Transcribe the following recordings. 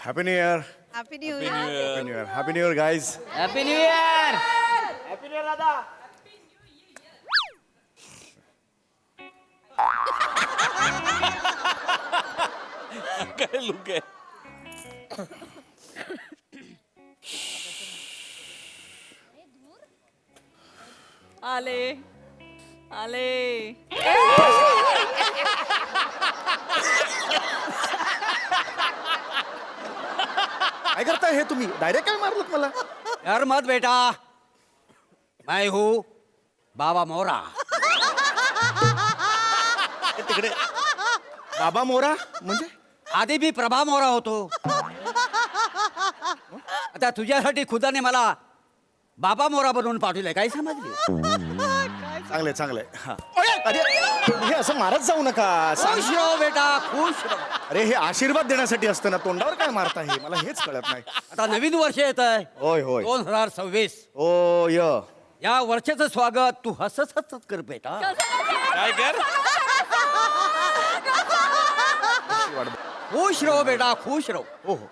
Happy new year. Happy new year. Happy new year. Happy new year guys. Happy new year. Happy new year दादा. काय look आहे. आले आले. काय करताय हे तुम्ही? डायरेक्ट काय मारलं मला? यार मत बेटा, मैं हूँ बाबा मोरा. हे तिकडे बाबा मोरा म्हणजे आधी मी प्रभा मोरा होतो. आता तुझ्यासाठी खुदाने मला बाबा मोरा बनवून पाठवलंय. काय समजली? चांगलंय चांगलंय. हा. अरे हे असं मारत जाऊ नका. खुश रहो बेटा, खुश रहो. अरे हे आशीर्वाद देण्यासाठी असतं ना, तोंडावर काय मारता हे मला हेच कळत नाही. आता नवीन वर्ष येत आहे होय होय. 2026. ओ य या वर्षाचं स्वागत तू हसत हसत कर बेटा. काय कर. खुश रहो बेटा, खुश रहो. हो हो.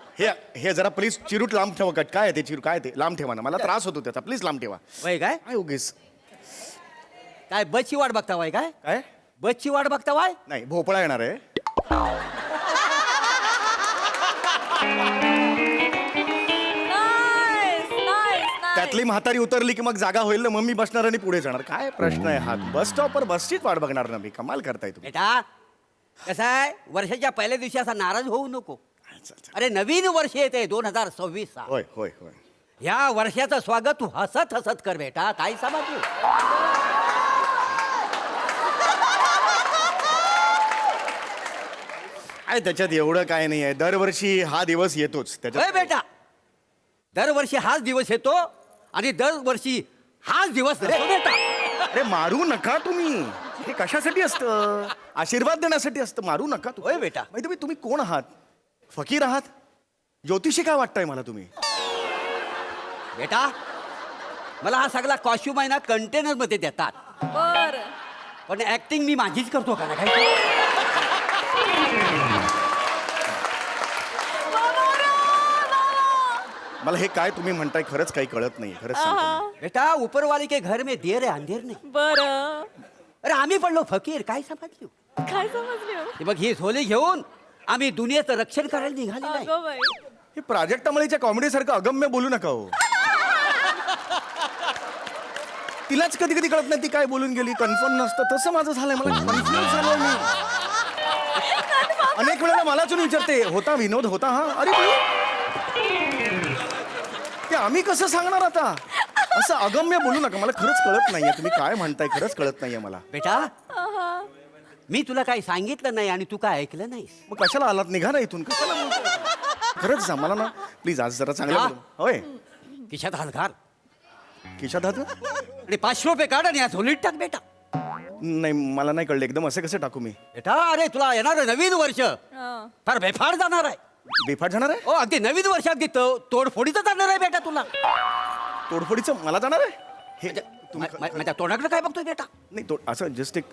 हे जरा प्लीज चिरूट लांब ठेवा. कट काय आहे ते चिरू काय ते लांब ठेवा ना. मला त्रास होतो त्याचा. प्लीज लांब ठेवा. वय काय काय उगीच काय बसची वाट बघता वाय? काय काय बसची वाट बघता वाय? नाही भोपळा येणार आहे. त्यातली म्हातारी उतरली की मग जागा होईल ना, मग मी बसणार आणि पुढे जाणार. काय प्रश्न आहे हा? बस स्टॉपवर बसचीच वाट बघणार ना मी. कमाल करताय तुम्ही. बेटा कसं आहे, वर्षाच्या पहिल्या दिवशी असा नाराज होऊ नको. चल, चल. अरे नवीन वर्ष येते 2026. होय होय होय. या वर्षाचं स्वागत तू हसत हसत कर बेटा. काय समजली? काय त्याच्यात एवढं काय नाही आहे. दरवर्षी हा दिवस येतोच होय त्याच्यात. बेटा, दरवर्षी हाच दिवस येतो आणि दरवर्षी हाच दिवस नसतो बेटा. अरे मारू नका तुम्ही. हे कशासाठी असतं? आशीर्वाद देण्यासाठी असतं. मारू नका होय बेटा. माहिती तुम्ही कोण आहात? फकीर आहात? ज्योतिषी काय वाटतंय मला तुम्ही? बेटा मला हा सगळा कॉस्ट्युम आहे ना कंटेनर मध्ये देतात, बर. पण ऍक्टिंग मी माझीच करतो का ना काय? मला हे काय तुम्ही म्हणताय खरंच काही कळत नाही. खरंच सांगतो मी. बेटा ऊपरवाले के घर में देर है अंधेर नाही. बर. अरे आम्ही पडलो फकीर. काय समजलो? काय समजली हो? हे बघ ही झोली घेऊन आम्ही दुनियेचं रक्षण करायला निघालेलो आहे. अगं बाई. हे प्राजक्तामळीच्या कॉमेडी सारखं अगम्य बोलू नका हो. तिलाच कधी कधी कळत नाही ती काय बोलून गेली. कन्फर्म नसतं तसं माझं झालंय. मला कन्फ्युज झालोय मी. अनेक वेळेला मलाच विचारते होता विनोद होता हा. अरे बाई, ते आम्ही कसं सांगणार आता? असं अगम्य बोलू नका. मला खरंच कळत नाहीये तुम्ही काय म्हणताय. खरंच कळत नाहीये मला. बेटा मी तुला काही सांगितलं नाही आणि तू काय ऐकलं नाहीस. मग कशाला आलात? निघा ना इथून. कशाला बोलताय? खरंच सांग मला ना प्लीज. आज जरा चांगलं हा? बोलू. होय खिशात हात घाल खिशात हात? आणि 500 रुपये काढ आणि या झोलीत टाक बेटा. नाही मला नाही कळलं एकदम. असं कसं टाकू मी? बेटा अरे तुला येणार नवीन वर्ष हं. फार बेफाड जाणार आहे. बेफाट जाणार आहे? ओ अगदी नवीन वर्ष अगदी तोडफोडीचं जाणार आहे बेटा तुला. तोडफोडीचं मला जाणार आहे? हे तुम्ही माझ्या तोंडाकडे काय बघतोय बेटा? नाही तो असं जस्ट एक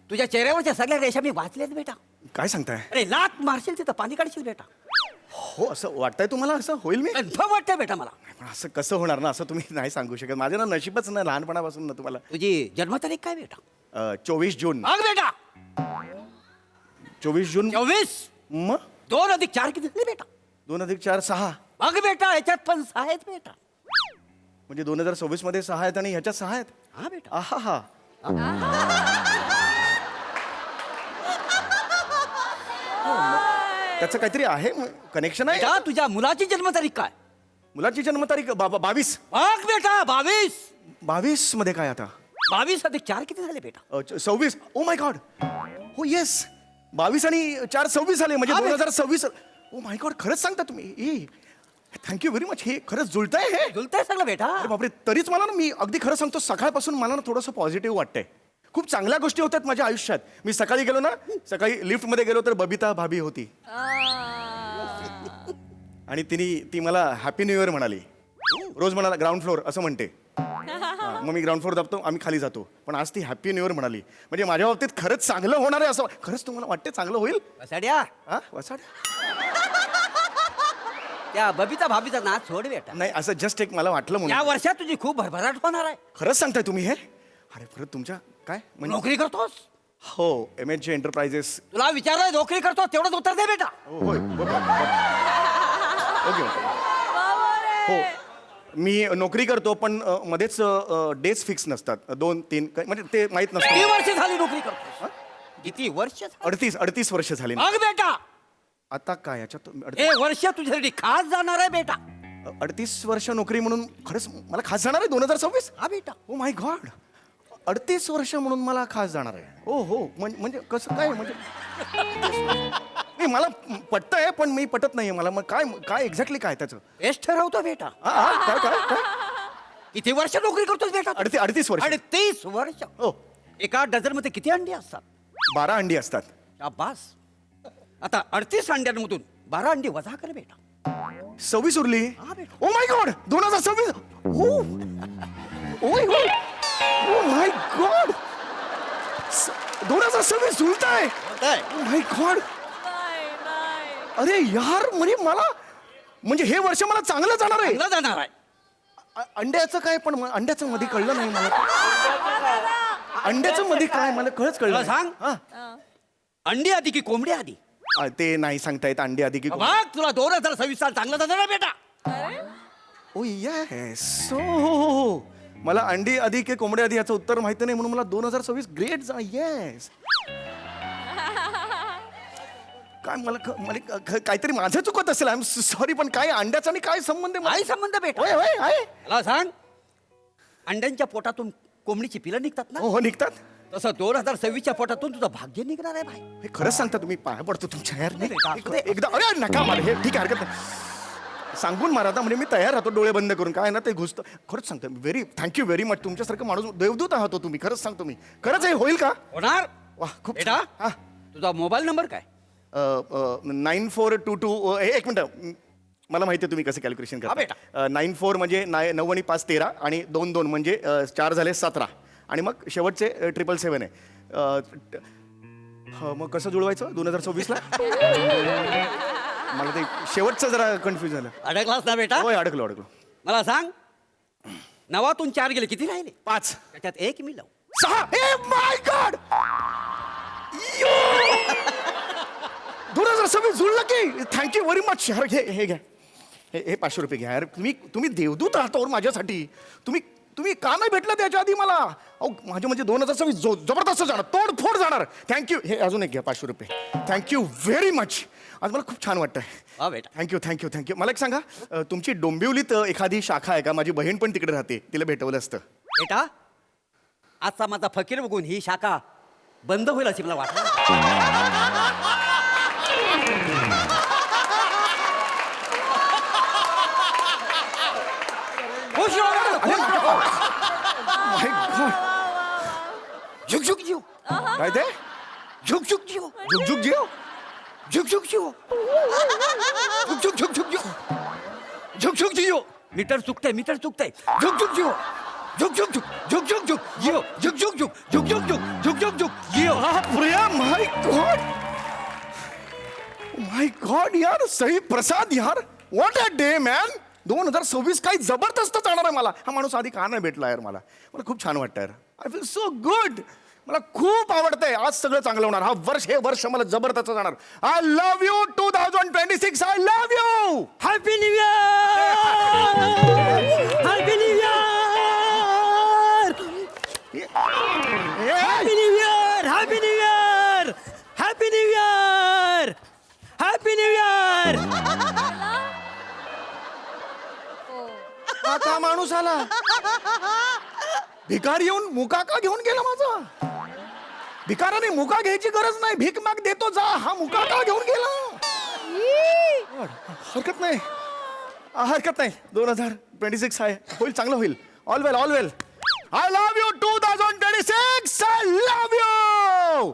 तुझ्या चेहऱ्यावरच्या सगळ्या रेषा मी वाचल्यात बेटा. काय सांगताय? अरे लात मारशील तिथं पाणी काढशील बेटा. हो असं वाटतंय तुम्हाला? असं होईल मी? कन्फर्म वाटतंय बेटा मला. पण असं कसं होणार ना? असं तुम्ही नाही सांगू शकत. माझं ना नशीबच नाही लहानपणापासून ना. तुम्हाला तुझी जन्मतारीख काय बेटा? 24 जून. बघ बेटा 24 जून. 24. मग 2 अधिक 4 किती झाले बेटा? 2 अधिक 4 6. बघ बेटा याच्यात पण 6 आहेत बेटा. म्हणजे 2026 मध्ये 6 आहेत आणि ह्याच्यात 6 आहेत. हा बेटा. आहा हा. त्याचं काहीतरी आहे कनेक्शन आहे. बेटा तुझ्या मुलाची जन्मतारीख काय? मुलाची जन्मतारीख 22. बघ बेटा 22. 22 मध्ये काय आता? 22 अधिक 4 किती झाले बेटा? 26. Oh my God. हो येस 22 आणि 4 26 झाले म्हणजे हा, 2026. ओ माय गॉड खरंच सांगता तुम्ही. Thank you very much. हे खरंच जुळतंय हे. जुळतंय सगळं बेटा. अरे बापरे. तरीच मला ना मी अगदी खरं सांगतो सकाळपासून मला ना थोडंसं पॉझिटिव्ह वाटतंय. खूप चांगल्या गोष्टी होतात माझ्या आयुष्यात. मी सकाळी गेलो ना, सकाळी लिफ्टमध्ये गेलो तर बबिता भाभी होती आणि ती मला हॅपी न्यू इयर म्हणाली. रोज म्हणाला ग्राउंड फ्लोअर असं म्हणते. मग मी ग्राउंड फ्लोअर दाबतो, आम्ही खाली जातो. पण आज ती हॅपी न्यू इयर म्हणाली म्हणजे माझ्या बाबतीत खरंच चांगलं होणार आहे असं. खरंच तुम्हाला वाटते चांगलं होईल? वसाड्या हा वसाड त्या बबिता भाभीचा नाच सोड बेटा. नाही असं जस्ट एक मला वाटलं या म्हणून. वर्षात तुझी खूप भरभराट होणार आहे. खरंच सांगताय तुम्ही हे? अरे परत तुमच्या काय म्हणजे नोकरी करतोस. हो MH एंटरप्राइजेस. तुला विचारलंय नोकरी करतो तेवढंच उत्तर दे बेटा. होय ओके हो मी नोकरी करतो पण मध्येच डेज फिक्स नसतात 2-3 म्हणजे ते माहित किती नसतं. वर्ष झाली नोकरी करतोस? किती वर्ष झाली? 38 वर्ष झाली ना. मग बेटा आता काय याच्यात हे वर्ष तुझ्यासाठी खास जाणार आहे बेटा. 38 वर्ष नोकरी म्हणून खरंच मला खास जाणार आहे 2026. हा बेटा. ओ माय गॉड 38 वर्ष म्हणून मला खास जाणार आहे. ओ हो म्हणजे कसं काय म्हणजे नाही मला पटतंय पण मी पटत नाहीये मला. मग काय काय एक्झॅक्टली काय त्याचं बेस्ट ठरवतो बेटा. काय काय काय किती वर्ष नोकरी करतोस बेटा? 38 वर्ष 38 वर्ष. हो एका डझन मध्ये किती अंडी असतात? 12 अंडी असतात. शाबास. आता 38 अंड्यांमधून 12 अंडी वजा कर बेटा. 26 उरली. हा बेटा. ओ माय गॉड 2026 हो ओय हो oh my God 2026 जुळताय. Oh my God नाही नाही अरे यार म्हणजे मला म्हणजे हे वर्ष मला चांगलं जाणार आहे. चांगलं जाणार आहे. अंड्याचं काय पण अंड्याचं मध्ये कळलं नाही मला. अंड्याचं मध्ये काय मला खरंच कळलं मला सांग. नाही. हा. अंडी आधी की कोंबडी आधी? ते नाही सांगता येत अंडी आधी की बघ तुला 2026 साल चांगलं जाणार आहे बेटा. ओ येस हो मला अंडी आधी की कोंबडी आधी याचं उत्तर माहिती नाही म्हणून मला 2026 ग्रेट जा येस. काय मला काहीतरी माझं चुकत असेल. आय एम सॉरी पण काय अंड्याचा आणि काय संबंध आहे? काय संबंध बेटा? होय होय आहे. मला सांग. अंड्यांच्या पोटातून कोंबडीची पिलं निघतात ना, हो निघतात. तसं 2026च्या पोटातून तुझं भाग्य निघणार आहे भाई. हे खरंच सांगता तुम्ही पाया पडतो तुमच्या यार नाही नाही, एकदा अरे नका मला हे ठीक आहे हरकत नाही. सांगून मारा आता म्हणजे मी तयार राहतो डोळे बंद करून काय ना ते घुसतं. खरंच सांगतो व्हेरी थँक्यू व्हेरी मच. तुमच्यासारखं माणूस देवदूत आहात हो तुम्ही. खरंच सांगतो मी. खरंच हे होईल का? होणार. वा खूप बेटा हा तुझा मोबाईल नंबर काय? 9422 एक मिनिट मला माहिती आहे तुम्ही कसं कॅल्क्युलेशन हा, बेटा. करता. 94 म्हणजे 9 आणि 5 13 आणि 2 2 म्हणजे 4 झाले 17 आणि मग शेवटचे 777 आहे. मग कसं जुळवायचं 2026 ला? मला ते शेवटचं जरा कन्फ्युज झालं. अडकलास ना बेटा. होय अडकलो. मला सांग. 9तून 4 गेले किती राहिले? 5 त्याच्यात 1 मी लावू. 6 ए माय गॉड 2026 जुळलं की थँक्यू व्हेरी मच. यार हे घ्या हे 500 रुपये घ्या यार. तुम्ही देवदूत राहतो माझ्यासाठी. तुम्ही का नाही भेटलं त्याच्या आधी मला? अहो माझे म्हणजे 2026 जबरदस्त जाणार तोडफोड जाणार. थँक्यू. हे अजून एक घ्या 500 रुपये. Thank you very much. आज मला खूप छान वाटतंय. हा बेटा. थँक्यू. मला एक सांगा तुमची डोंबिवलीत एखादी शाखा आहे का? माझी बहीण पण तिकडे राहते. तिला भेटवलं असतं. बेटा आजचा माझा फकीर बघून ही शाखा बंद होईल अशी मला वाटलं. खुश हो बेटा, खुश हो. माय गॉड झुक झुक जीव. काय ते? झुक झुक जीव. झुक जीव. झुक झुक जीव. झुक झुक झुक झुक जीव. झुक झुक जीव. मीटर चुकतंय. झुक झुक जीव. झुक झुक झुक झुक झुक झुक जीव. झुक झुक झुक झुक झुक झुक झुक झुक झुक जीव. प्रिया माय गॉड यार सही प्रसाद यार. What a day man. 2026 काही जबरदस्त जाणार आहे मला. हा माणूस आधी का नाही भेटला यार मला खूप छान वाटतं यार. I feel so good. मला खूप आवडतंय. आज सगळं चांगलं होणार. हे वर्ष मला जबरदस्त जाणार. I love you 2026. I love you. Happy new year. Happy new year. Happy new year. Happy new year. Happy new year. Happy new year. आता माणूस आला. भिकार येऊन मुका का घेऊन गेला माझा? भिकाराने मुका घ्यायची गरज नाही. भीक माग देतो जा. हा मुका का घेऊन गेला? हरकत नाही 2026 आहे. होईल चांगलं होईल. All well. I love you 2026. I love you.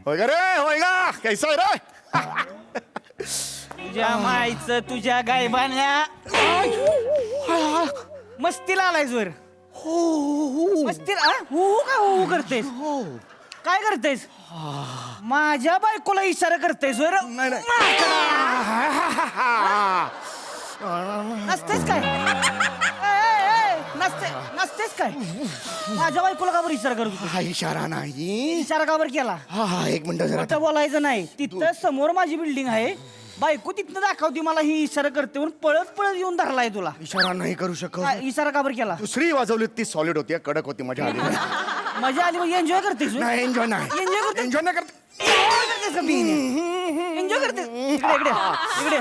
होय गा रे होय गा. कैसा आहे रे? तुझ्या माईचं तुझ्या गायबान्या मस्तीला आलायस वर. मस्तीला हो का हो करतेस? काय करतेस? माझ्या बायकोला इशारा करतेस वर. नाही. नसतेच काय नसतेच काय माझ्या बायकोला का बरं इशारा करत होती? हा इशारा नाही. इशारा का बरं केला? हा एक मिनिट जरा खोटं बोलायचं नाही. तिथं समोर माझी बिल्डिंग आहे, बायको तिथनं दाखवती मला ही इशारा करते म्हणून पळत पळत येऊन धरलाय तुला. इशारा नाही करू शकत. इशारा का बरं केला? दुसरी वाजवली ती सॉलिड होती, कडक होती, मजा आली. मजा आली मग एन्जॉय करतेस नाही एन्जॉय नाही. एन्जॉय करते एन्जॉय नाही करत. एन्जॉय करते. इकडे इकडे इकडे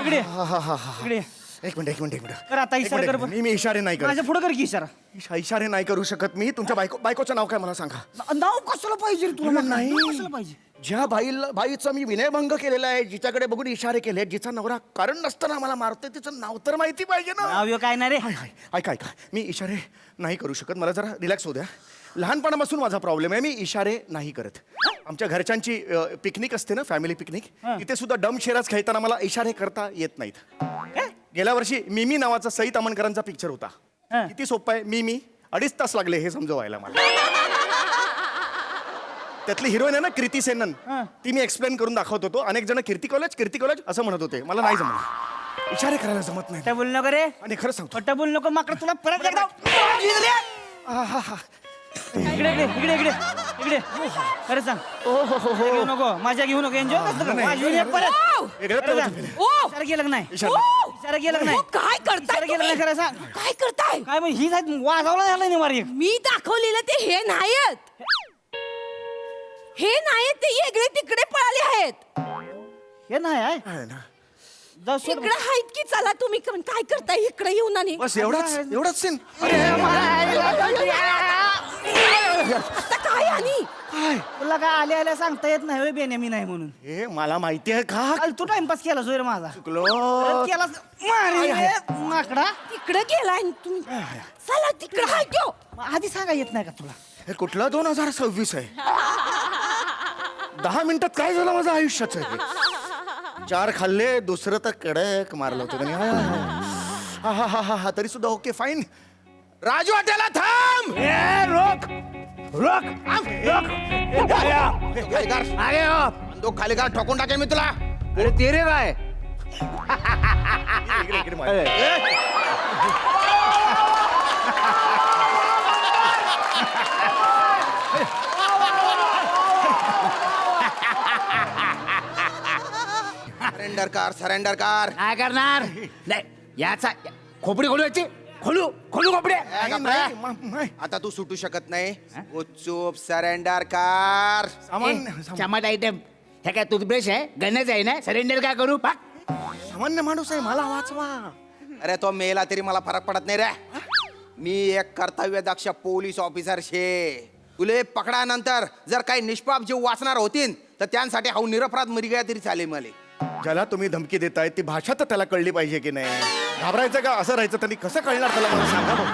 इकडे हा हा हा हा. इकडे एक मिनिट कर आता एक इशारा मिनिट, कर बरं. मी इशारे नाही करत. माझ्या पुढे कर की इशारा. इशारे नाही करू शकत मी. तुमच्या बायकोचं नाव काय मला सांगा. नाव कशाला पाहिजे रे तुला? नाही. नाव कशाला पाहिजे? ज्या बाईचा मी विनयभंग केलेला आहे, जिच्याकडे बघून इशारे केले, जिचा नवरा कारण नसताना मला मारतोय, तिचं नाव तर माहिती पाहिजे ना. नाव काय नाही रे. हाय हाय ऐका ऐका, मी इशारे नाही करू शकत. मला जरा रिलॅक्स होऊ द्या. लहानपणापासून माझा प्रॉब्लेम आहे, मी इशारे नाही करत. आमच्या घरच्यांची पिकनिक असते ना, फॅमिली पिकनिक, तिथे सुद्धा डम शेराज खेळताना मला इशारे करता येत नाहीत. गेल्या वर्षी मिमी नावाचा सईत अमनकरांचा पिक्चर होता. किती सोपं आहे. मिमी 2.5 तास लागले हे समजवायला मला. त्यातली हिरोईन आहे ना कृती सेनन, ती मी एक्सप्लेन करून दाखवत होतो. अनेक जण कीर्ती कॉलेज असं म्हणत होते. मला नाही जमलं, इशारे करायला जमत नाही. खोटं बोलू नको रे. आणि खरं सांगतो, खोटं बोलू नको. माकडं तुला परत एकदा इकडे इकडे इकडे इकडे इकडे खरं सांग. माझ्या घेऊ नको, माझ्या घेऊ नको. एन्जॉय करतो परत. वेगळं खरं सांग. इशारा केलं का नाही? इशारा केलं का नाही? काय करताय इशारा केलं का नाही? खरं सांग. काय करताय? काय मग ही वाजवला झाला नाही मारी. मी दाखवलेलं ते हे नाहीत. हे नाहीत, ते वेगळे तिकडे पळाले आहेत. हे नाही आहे. आहे ना. जाऊ सोड. इकडे आहेत की चला तुम्ही काय करताय इकडे येऊन आणि बस एवढाच सीन. आता काय आणि तुला काय आल्या आल्या सांगता येत नाही होय बेने मी नाही म्हणून. हे मला माहिती आहे का. काल तू टाइमपास केला सोय रे माझा. चुकलो. केलास मारी रे, माकडा. तिकडे गेलाय तुम्ही. चला तिकडे हाय त्यो. आधी सांगा येत नाही का तुला? हे कुठला 2026 आहे. 10 मिनिटात काय झालं माझं आयुष्याचं हे. 4 खाल्ले, दुसरं तर कडक मारलं होतं त्यांनी. हा हा हा हा हा. तरी सुद्धा ओके फाईन. राजू हॉटेलला थांब. तो खाली का ठोकून टाकेल मी तुला. अरे ते रे काय इकडे, इकडे मार. Surrender car. काय करणार? नाही याचा खोपडी खोलवायची. खोलू खोपडे. नाही. आता तू सुटू शकत नाही. चूप सरेंडर कार. चमट आयटम. हे काय टूथब्रश आहे? गणच आहे ना? सरेंडर काय करू? सामान्य माणूस आहे, मला वाचवा. अरे तो मेला तरी मला फरक पडत नाही रे. मी एक कर्तव्य दक्ष पोलीस ऑफिसर शे. तुले पकडानंतर जर काही निष्पाप जीव वाचणार होतील तर त्यांसाठी हा निरपराध मरी गया तरी चालेल मला. ज्याला तुम्ही धमकी देताय ती भाषा तर त्याला कळली पाहिजे की नाही. घाबरायचं का, असं राहायचं, त्यांनी कसं कळणार त्याला, मला सांगा बघ.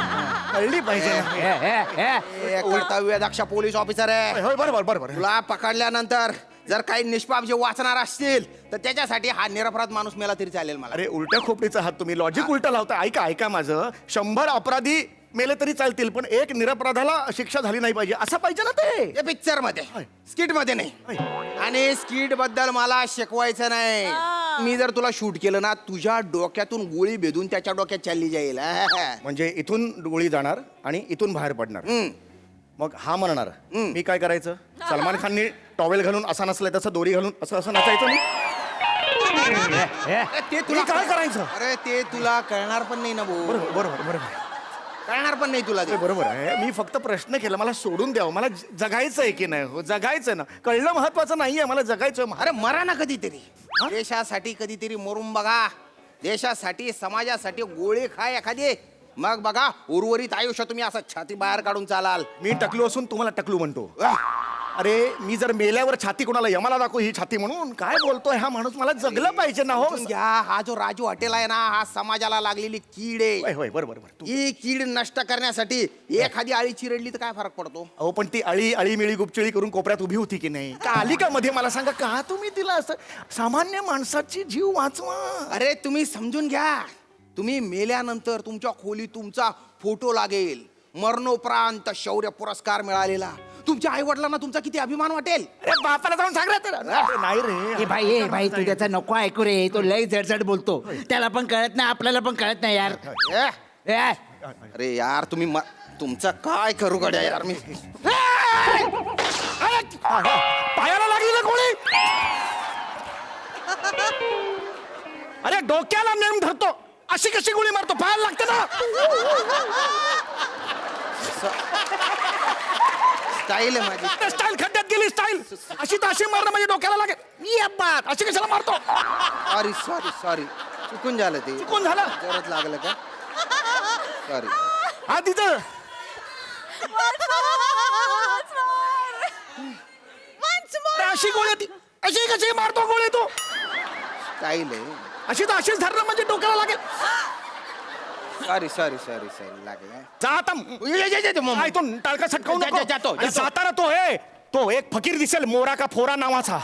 कळली पाहिजे ना. एक कर्तव्य दक्ष पोलीस ऑफिसर आहे. होय बरोबर बरोबर. तुला पकडल्यानंतर जर काही निष्पाप जे वाचणार असतील तर त्याच्यासाठी हा निरपराध माणूस मेला तरी चालेल मला. अरे उलट्या खोपडीचा हात तुम्ही लॉजिक उलटा लावता. ऐका माझं. 100 अपराधी मेले तरी चालतील पण एक निरपराधाला शिक्षा झाली नाही पाहिजे, असं पाहिजे ना ते. पिक्चर मध्ये, स्किट मध्ये नाही. आणि स्किट बद्दल मला शिकवायचं नाही. मी जर तुला शूट केलं ना, तुझ्या डोक्यातून गोळी भेदून त्याच्या डोक्यात चालली जाईल. म्हणजे इथून गोळी जाणार आणि इथून बाहेर पडणार. मग हा म्हणणार मी काय करायचं. सलमान खाननी टॉवेल घालून असा नसलाय तसं दोरी घालून असं असं नसायचं मी. ते तुला काय करायचं. अरे ते तुला कळणार पण नाही ना भाऊ. बरोबर बरोबर बरोबर. कळणार पण नाही तुला ते. बरोबर आहे. मी फक्त प्रश्न केला, मला सोडून द्यावं. मला जगायचं आहे की नाही. हो जगायचं ना. कळलं महत्वाचं नाहीये, मला जगायचं. अरे मरा ना कधीतरी. देशासाठी कधीतरी मरून बघा. देशासाठी समाजासाठी गोळी खाय एखादी. मग बघा उर्वरित आयुष्य तुम्ही असं छाती बाहेर काढून चालाल. मी टकलू असून तुम्हाला टकलू म्हणतो. अरे मी जर मेल्यावर छाती कोणाला यमाला दाखवू ही छाती म्हणून. काय बोलतोय हा माणूस. मला जगलं पाहिजे ना. हो घ्या. हा जो राजू हॉटेल आहे ना, हा समाजाला लागलेली कीड आहे. होय बरोबर. ही कीड नष्ट करण्यासाठी एखादी आळी चिरडली तर काय फरक पडतो. अहो पण ती अळी मिळी गुपचिळी करून कोपऱ्यात उभी होती की नाही. का आली का मध्ये, मला सांगा. का तुम्ही तिला असं. सामान्य माणसाची जीव वाचवा. अरे तुम्ही समजून घ्या. तुम्ही मेल्यानंतर तुमच्या खोलीत तुमचा फोटो लागेल. मरणोपरांत शौर्य पुरस्कार मिळालेला. तुमच्या आई वडिलांना तुमचा किती अभिमान वाटेल. अरे बापाला जाऊन सांग रे तर. अरे नाही रे. ए भाई तू त्याचा नको ऐकू रे, तो लय जडजड बोलतो, त्याला पण कळत नाही आपल्याला पण कळत नाही यार. ए, ए, अरे यार तुम्ही तुमचा काय करू गड्या यार मी. अरे, पायाला लागली ना गोळी. अरे डोक्याला नेम धरतो, अशी कशी गोळी मारतो, पायाला लागते ना. स्टाईल आहे माझी. स्टाईल खड्ड्यात गेली स्टाईल. अशी तर अशी मारणं म्हणजे डोक्याला लागेल. ये बात अशी कशाला मारतो. सॉरी सॉरी सॉरी चुकून झालं ते. कोण झालं. जोरात लागलं का. सॉरी. हा तिथं अशी गोळी ती अशी कशी मारतो गोळी तू. स्टाईल आहे. अशी तर अशीच धरणं म्हणजे डोक्याला लागेल. सॉरी सॉरी सॉरी सॉरी लागलं. जा आता. काय तो टाळका सटकावू नको. जातो. आणि सातारा तो एक फकीर दिसेल, मोरा का फोरा नावाचा.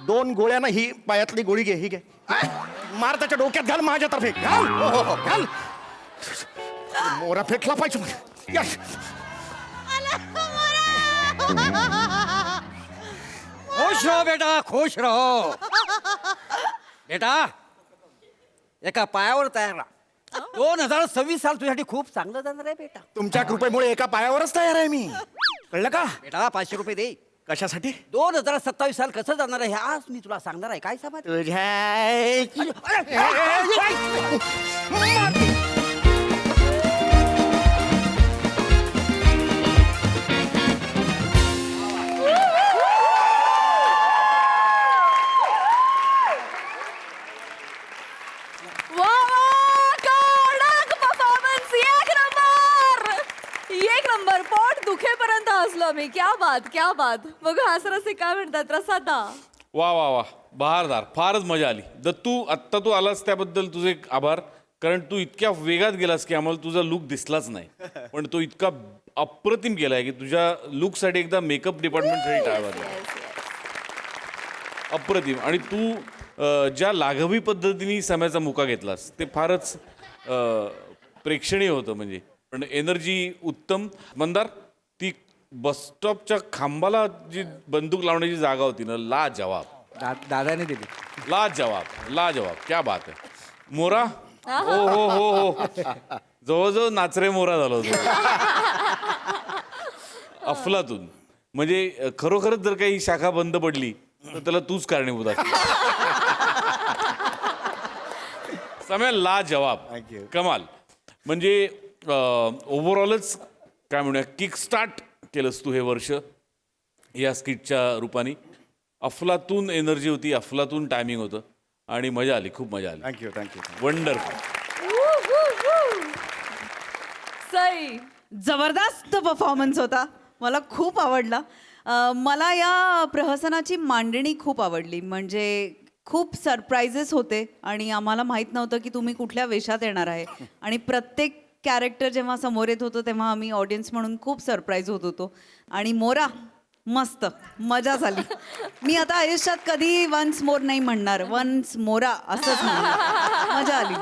2 गोळ्यानं ही पायातली गोळी घे, ही घे, मार त्याच्या डोक्यात, घाल माझ्यातर्फे, घाल घाल. मोरा फेकला पाहिजे मला. यश. खुश रहो बेटा, खुश रहो बेटा. एका पायावर तयार राहा. 2026 साल तुझ्यासाठी खूप चांगलं जाणार आहे बेटा. तुमच्या कृपेमुळे एका पायावरच तयार आहे मी. कळलं का. बेटा 500 रुपये दे. कशासाठी. 2027 साल कसं जाणार आहे हे आज मी तुला सांगणार आहे. काय समज. एक नंबर. पोट दुखेपर्यंत हसलो मी. क्या बात. मग हासरसे काय म्हणतात रसादा. वा वा वा, बहारदार, फारच मजा आली. दत्तू, आत्ता तू आलास त्याबद्दल तुझे आभार. कारण तू इतक्या वेगात गेलास की आम्हाला तुझा लुक दिसलाच नाही. पण तो इतका अप्रतिम केलाय की तुझ्या लुकसाठी एकदा मेकअप डिपार्टमेंटसाठी टाळा वाजवा. अप्रतिम. आणि तू ज्या लाघवी पद्धतीने सम्याचा मुका घेतलास ते फारच प्रेक्षणीय होतं. म्हणजे पण एनर्जी उत्तम. मंदार, ती बसस्टॉपच्या खांबाला जी बंदूक लावण्याची जागा होती ना, लाजवाब. दादाने दिली. लाजवाब, क्या बात आहे. मोरा, हो जवळजवळ नाचरे मोरा झाला होता. अफलातून. म्हणजे खरोखरच जर काही शाखा बंद पडली तर त्याला तूच कारणीभूत असशील. सम्या लाजवाब, कमाल. म्हणजे ओव्हरऑलच काय म्हणूया, किक स्टार्ट केलंस तू हे वर्ष या स्किटच्या रूपाने. अफलातून एनर्जी होती, अफलातून टायमिंग होतं आणि मजा आली, खूप मजा आली. थँक्यू. वंडरफुल. सई. जबरदस्त परफॉर्मन्स होता. मला खूप आवडला. मला या प्रहसनाची मांडणी खूप आवडली. म्हणजे खूप सरप्राइजेस होते आणि आम्हाला माहीत नव्हतं की तुम्ही कुठल्या वेशात येणार आहे. आणि प्रत्येक कॅरेक्टर जेव्हा समोर येत होतं तेव्हा आम्ही ऑडियन्स म्हणून खूप सरप्राईज होत होतो. आणि मोरा मस्त मजा झाली. मी आता आयुष्यात कधी वन्स मोर नाही म्हणणार, वन्स मोरा असंच म्हणणार. मजा आली.